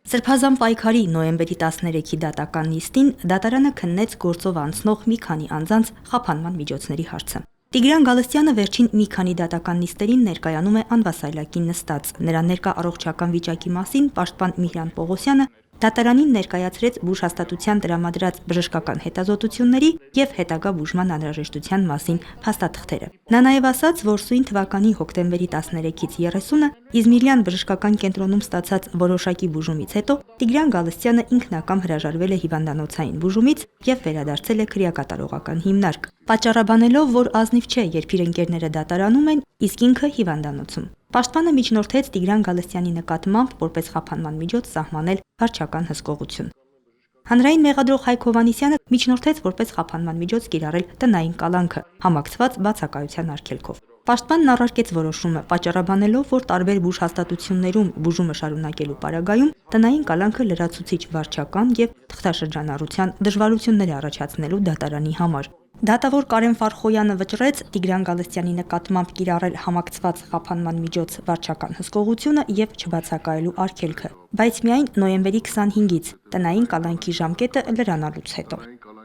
Սրբազան պայքարի նոյեմբերի 13-ի դատական նիստին դատարանը քննեց գործով անցնող մի քանի անձանց խափանման միջոցների հարցը։ Տիգրան Գալստյանը վերջին մի քանի դատական նիստերին ներկայանում է անվասայլակին նստած։ Նրա ներկա առողջական վիճակի մասին պաշտպան Միհրան Պողոսյանը դատարանին ներկայացրեց բուժհաստատության տրամադրած բժշկական հետազոտությունների և հետագա բուժման անհրաժեշտության մասին փաստաթղթերը։ Նա նաև ասաց, որ սույն թվականի հոկտեմբերի 13-ից 30-ը Իզմիրյան բժշկական կենտրոնում ստացած որոշակի բուժումից հետո Տիգրան Գալստյանը ինքնակամ հրաժարվել է հիվանդանոցային բուժումից և վերադարձել է քրեակատարողական հիմնարկ, պատճառաբանելով, որ ազնիվ չէ, երբ իր ընկերները դատարանում են, իսկ ինքը հիվանդանոցում։ Պաշտպանը միջնորդեց Տիգրան Գալստյանի նկատմամբ որպես խափանման միջոց սահմանել վարչական հսկողություն։ Հանրային մեղադրող Հայկ Հովհաննիսյանը միջնորդեց որպես խափանման միջոց կիրառել տնային կալանքը, համակցված բացակայության արգելքով։ Պաշտպանն առարկեց որոշումը, պատճառաբանելով, որ տարբեր բուժհաստատություններում բուժումը շարունակելու պարագայում տնային կալանքը լրացուցիչ վարչական և թղթաշրջանառության դժվարություններ է առաջացնելու դատարանի համար։ Դատավոր Կարեն Ֆարխոյանը վճռեց Տիգրան Գալստյանի նկատմամբ կիրառել համակցված խափանման միջոց վարչական հսկողությունը և չբացակայելու արգելքը, բայց միայն նոյեմբերի 25-ից տնային կալանքի ժամկետը լրանալուց հետո։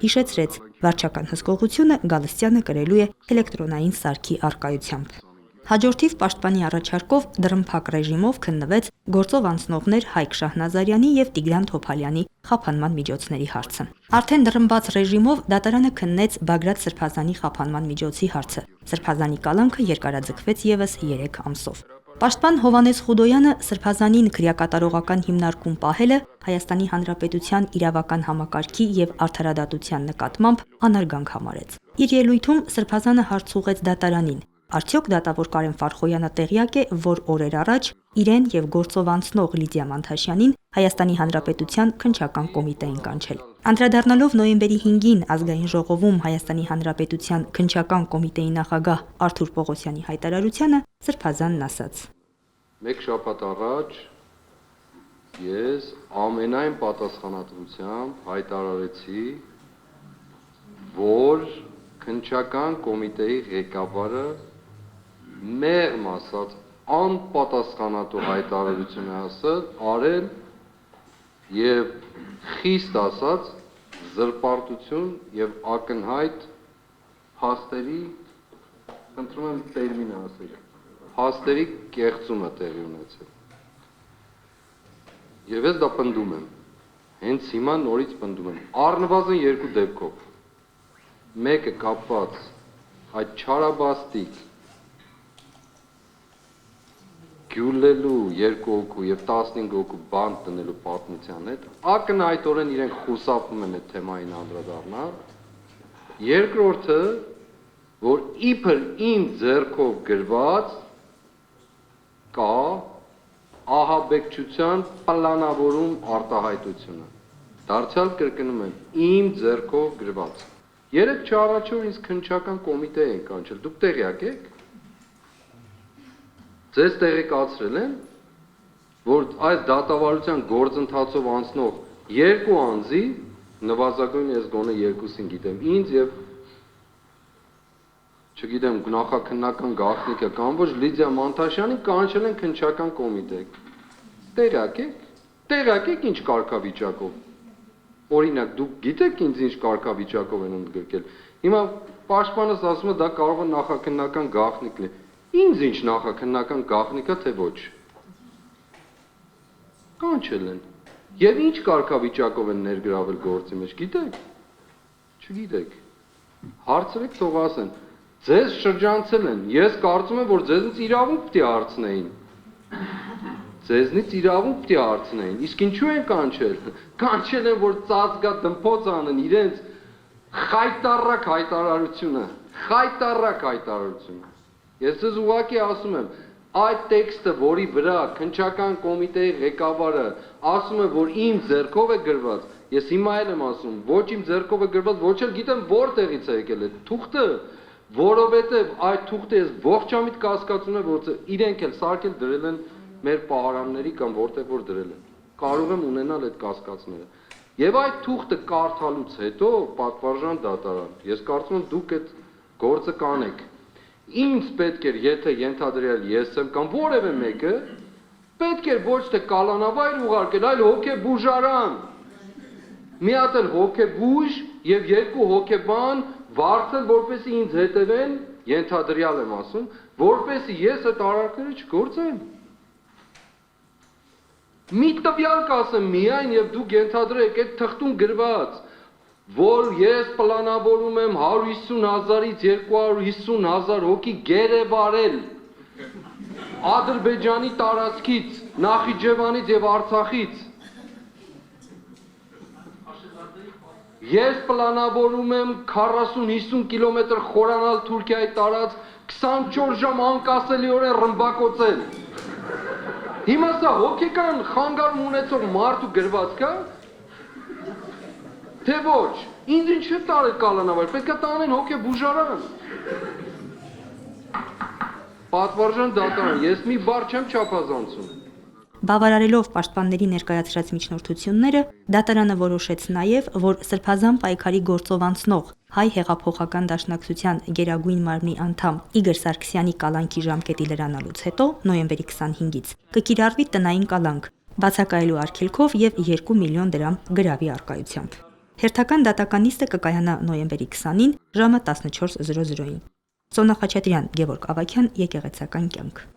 Հիշեցրեց, վարչական հսկողությունը Գալստյանը կրելու է էլեկտրոնային սարքի առկայությամբ։ Հաջորդիվ պաշտպանի առաջարկով դռնփակ ռեժիմով քննվեց գործով անցնողներ Հայկ Շահնազարյանի և Տիգրան Թոփալյանի խափանման միջոցների հարցը։ Արդեն դռնբաց ռեժիմով դատարանը քննեց Բագրատ Սրբազանի խափանման միջոցի հարցը։ Սրբազանի կալանքը երկարաձգվեց ևս 3 ամսով։ Պաշտպան Հովհաննես Խուդոյանը Սրբազանին քրեակատարողական հիմնարկում պահելը Հայաստանի Հանրապետության իրավական համակարգի և արդարադատության նկատմամբ անարգանք համարեց։ Իր ելույթում Սրբազանը հարց ուղղեց դատարանին. արդյոք դատավոր Կարեն Ֆարխոյանը տեղյակ է, որ օրեր առաջ իրեն և գործով անցնող Լիդիա Մանթաշյանին Հայաստանի Հանրապետության քննչական կոմիտեին կանչել։ Անդրադառնալով նոյեմբերի 5-ին Ազգային ժողովում Հայաստանի Հանրապետության քննչական կոմիտեի նախագահ Արթուր Պողոսյանի հայտարարությանը Սրբազանն ասաց. Մեկ շաբաթ առաջ ես ամենայն պատասխանատվությամբ հայտարարեցի, որ քննչական կոմիտեի ղեկավարը մեղմ ասած անպատասխանատու հայտարարություն է արել և խիստ ասած զրպարտություն և ակնհայտ փաստերի, խնդրում եմ տերմինը ասեք, փաստերի կեղծում է տեղի ունեցել։ Եվ ես դա պնդում եմ, հենց հիմա նորից պնդում եմ, առնվազն 2 դեպքով։ Մեկը կապված այդ չարաբաստիկ գյուլելու 2 հոգու և 15 հոգու բանտ տնելու պատմության հետ, ակնհայտորեն իրենք խուսափում են այդ թեմային անդրադառնալ։ Երկրորդը, որ իբր իմ ձեռքով գրված կա ահաբեկչության պլանավորում արտահայտությունը։ Դարձյալ կրկնում եմ, իմ ձեռքով գրված։ 3 չառաջ օր ինձ քննչական կոմիտե են կանչել, դուք տեղյակ եք։ Ձեզ տեղեկացրել են, որ այս դատավարության գործընթացով անցնող 2 անձի, նվազագույնը ես գոնե 2-ին գիտեմ, ինձ և չգիտեմ նախաքննական գաղտնիքը կամ ոչ Լիդիա Մանթաշյանին կանչել են քննչական կոմիտե։ Տեղյակ եք։ Տեղյակ եք ինչ կարգավիճակով։ Օրինակ, դուք գիտեք ինձ ինչ կարգավիճակով են ընդգրկել։ Հիմա պաշտպանս ասում է դա կարող է նախաքննական գաղտնիք լինել։ Ինձ ինչ նախաքննական գաղտնիք է, թե ոչ։ Կանչել են։ Եվ ինչ կարգավիճակով են ներգրավել գործի մեջ, գիտեք։ Չգիտեք։ Հարցրեք, թող ասեն։ Ձեզ շրջանցել են։ Ես կարծում եմ, որ ձեզնից իրավունք պիտի հարցնեին։ Ձեզնից իրավունք պիտի հարցնեին։ Իսկ ինչու են կանչել։ Կանչել են, որ ծածկա դմփոց անեն իրենց խայտառակ հայտարարությունը։ Խայտառակ հայտարարությունը։ Ես ձեզ ուղղակի ասում եմ, այդ տեքստը, որի վրա քննչական կոմիտեի ղեկավարը ասում է, որ իմ ձեռքով է գրված, ես հիմա էլ եմ ասում, ոչ իմ ձեռքով է գրված, ոչ էլ գիտեմ որտեղից է եկել այդ թուղթը, որովհետև այդ թուղթը ես ողջամիտ կասկածում եմ, որ իրենք էլ սարքել դրել են մեր պահարանների կամ որտեղ որ դրել են։ Կարող եմ ունենալ այդ կասկածները։ Եվ այդ թուղթը կարդալուց հետո պատվարժան դատարան, ես կարծում եմ դուք այդ գործը կանեք։ Ինձ պետք էր, եթե ենթադրյալ ես եմ կամ որևէ մեկը Պետք էր ոչ թե կալանավայր ուղարկել, այլ հոգեբուժարան։ Մի հատ էլ հոգեբուժ եւ երկու հոգեբան վարձել, որպեսզի ինձ հետևեն, ենթադրյալ եմ ասում, որպեսզի ես այդ արարքները չգործեմ։ Մի տվյալ կասեմ միայն եւ դուք ենթադրեք այդ թղթում գրված, որ ես պլանավորում եմ 150,000-ից 250,000 հոգի գերեվարել Ադրբեջանի տարածքից, Նախիջևանից եւ Արցախից։ Ես պլանավորում եմ 40-50 կիլոմետր խորանալ Թուրքիայի տարած 24 ժամ անկասելիորեն ռմբակոծել։ Հիմա սա հոգեկան խանգարում ունեցող մարդու գրված կա։ Թե ոչ, ինձ ինչ է տարել կալանավար, պետք է տանեն հոգեբուժարան։ Պատվարժան դատարան, ես մի բառ չեմ չափազանցում։ Բավարարելով պաշտպանների ներկայացրած միջնորդությունները, դատարանը որոշեց նաև, որ Սրբազան պայքարի գործով անցնող Հայ հեղափոխական դաշնակցության Գերագույն մարմնի անդամ Իգոր Սարգսյանի կալանքի ժամկետի լրանալուց հետո, նոյեմբերի 25-ից, կկիրառվի տնային կալանք, բացակայելու արգելքով եւ 2 միլիոն դրամ գրավի առկայությամբ։ Հերթական դատական նիստը կկայանա նոյեմբերի 20-ին ժամը 14:00-ին։ Սոնա Խաչատրյան, Գևորգ Ավագյան, Եկեղեցական կյանք։